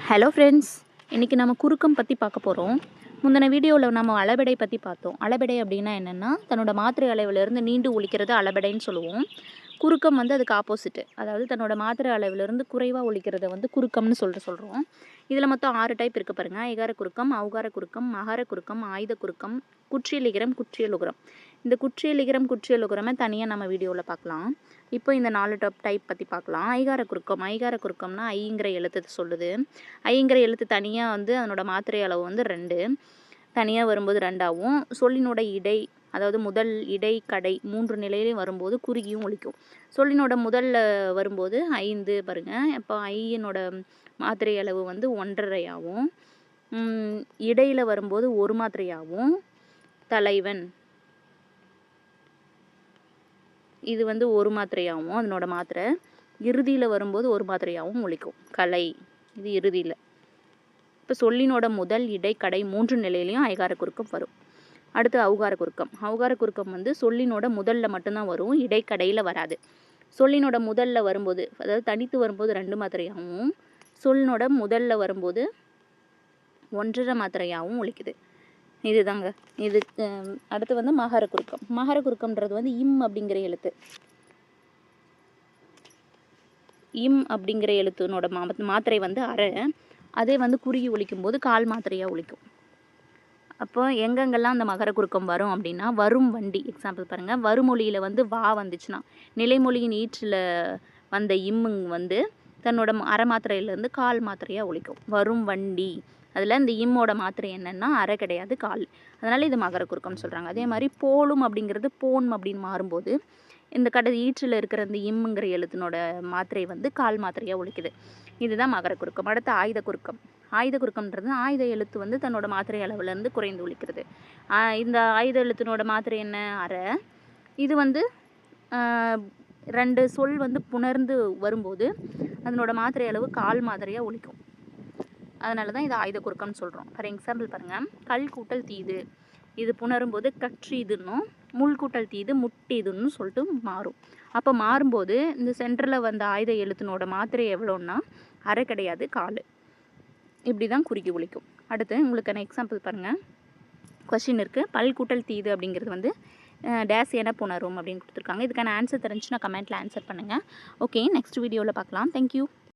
Hello friends, இன்றைக்கி நம்ம குறுக்கம் பற்றி பார்க்க போகிறோம். முந்தின வீடியோவில் நம்ம அளபெடை பற்றி பார்த்தோம். அளபெடை அப்படின்னா என்னென்னா, தன்னோட மாத்திரை அளவிலிருந்து நீண்டு ஒலிக்கிறது அளபெடைன்னு சொல்லுவோம். குறுக்கம் வந்து அதுக்கு ஆப்போசிட்டு, அதாவது தன்னோட மாத்திரை அளவிலிருந்து குறைவாக ஒலிக்கிறத வந்து குறுக்கம்னு சொல்கிறோம். இதில் மொத்தம் 6 டைப் இருக்குது பாருங்கள். ஐகார குறுக்கம், ஔகார குறுக்கம், மகர குறுக்கம், ஆயுத குறுக்கம், குற்றியலிகரம், குற்றியலுகரம். இந்த குற்றியலிகரம் குற்றியலுகரமை தனியாக நம்ம வீடியோவில் பார்க்கலாம். இப்போ இந்த 4 டைப் பற்றி பார்க்கலாம். ஐகார குறுக்கம். ஐகார குறுக்கம்னா ஐங்கிற எழுத்து சொல்லுது. ஐங்கிற எழுத்து தனியாக வந்து அதனோட மாத்திரை அளவு வந்து 2, தனியாக வரும்போது 2ஆகவும், சொல்லினோட இடை, அதாவது முதல், இடை, கடை 3 நிலையிலையும் வரும்போது குறுகியும் ஒலிக்கும். சொல்லினோட முதல்ல வரும்போது 5 பாருங்கள். இப்போ ஐயினோட மாத்திரை அளவு வந்து 1.5ஆகவும், இடையில் வரும்போது 1 மாத்திரையாகவும், தலைவன் இது வந்து 1 மாத்திரையாகவும் அதனோட மாத்திரை, இறுதியில் வரும்போது 1 மாத்திரையாகவும் ஒலிக்கும். கலை இது இறுதியில். இப்போ சொல்லினோட முதல், இடை, கடை 3 நிலையிலையும் ஐகார குறுக்கம் வரும். அடுத்து ஔகார குறுக்கம். ஔகார குறுக்கம் வந்து சொல்லினோட முதல்ல மட்டும்தான் வரும், இடைக்கடையில் வராது. சொல்லினோட முதல்ல வரும்போது, அதாவது தனித்து வரும்போது 2 மாத்திரையாகவும், சொல்லினோட முதல்ல வரும்போது 1.5 மாத்திரையாகவும் ஒலிக்குது. இதுதாங்க. இது அடுத்து வந்து மகர குறுக்கம். மகர குறுக்கம்ன்றது வந்து இம் அப்படிங்கிற எழுத்து. இம் அப்படிங்கிற எழுத்துனோட மாத்திரை வந்து அரை. அதே வந்து குறுகி ஒலிக்கும் போது 1/4 மாத்திரையாக ஒலிக்கும். அப்போ எங்கெங்கெல்லாம் அந்த மகர குறுக்கம் வரும் அப்படின்னா, வரும் வண்டி எக்ஸாம்பிள் பாருங்கள். வருமொழியில் வந்து வா வந்துச்சுன்னா, நிலைமொழியின் ஈற்றில் வந்த இம்முங்க வந்து தன்னோட அரை மாத்திரையிலேருந்து 1/4 மாத்திரையாக ஒலிக்கும். வரும் வண்டி, அதில் இந்த இம்மோட மாத்திரை என்னென்னா அரை கிடையாது, 1/4. அதனால் இது மகர குறுக்கம்னு சொல்கிறாங்க. அதே மாதிரி போலும் அப்படிங்கிறது போன் அப்படின்னு மாறும்போது இந்த ஈற்றில் இருக்கிற இந்த இம்முங்கிற எழுத்தினோட மாத்திரை வந்து 1/4 மாத்திரையாக ஒலிக்குது. இதுதான் மகர குறுக்கம். அடுத்து ஆயுத குறுக்கம். ஆயுத குறுக்கம்ன்றது ஆயுத எழுத்து வந்து தன்னோட மாத்திரை அளவுலேருந்து குறைந்து ஒலிக்கிறது. இந்த ஆயுத எழுத்தினோட மாத்திரை என்ன? அரை. இது வந்து 2 சொல் வந்து புணர்ந்து வரும்போது அதனோட மாத்திரை அளவு 1/4 மாத்திரையாக ஒலிக்கும். அதனால தான் இது ஆயுத குறுக்கம்னு சொல்கிறோம். ஃபார் எக்ஸாம்பிள் பாருங்கள். கல் கூட்டல் தீது, இது புணரும்போது கற்றீதுன்னும், முள் கூட்டல் தீது முட்டீதுன்னு சொல்லிட்டு மாறும். அப்போ மாறும்போது இந்த சென்டரில் வந்த ஆயுத எழுத்தினோட மாத்திரை எவ்வளோன்னா அரை கிடையாது, 1/4. இப்படி தான் குறுகி ஒலிக்கும். அடுத்து உங்களுக்கான எக்ஸாம்பிள் பாருங்கள். கொஷின் இருக்குது. பல் கூட்டல் தீது அப்படிங்கிறது வந்து டேஸ் என புணரும் அப்படின்னு கொடுத்துருக்காங்க. இதுக்கான ஆன்சர் தெரிஞ்சுன்னா கமெண்ட்டில் ஆன்சர் பண்ணுங்கள். ஓகே, நெக்ஸ்ட் வீடியோவில் பார்க்கலாம். தேங்க்யூ.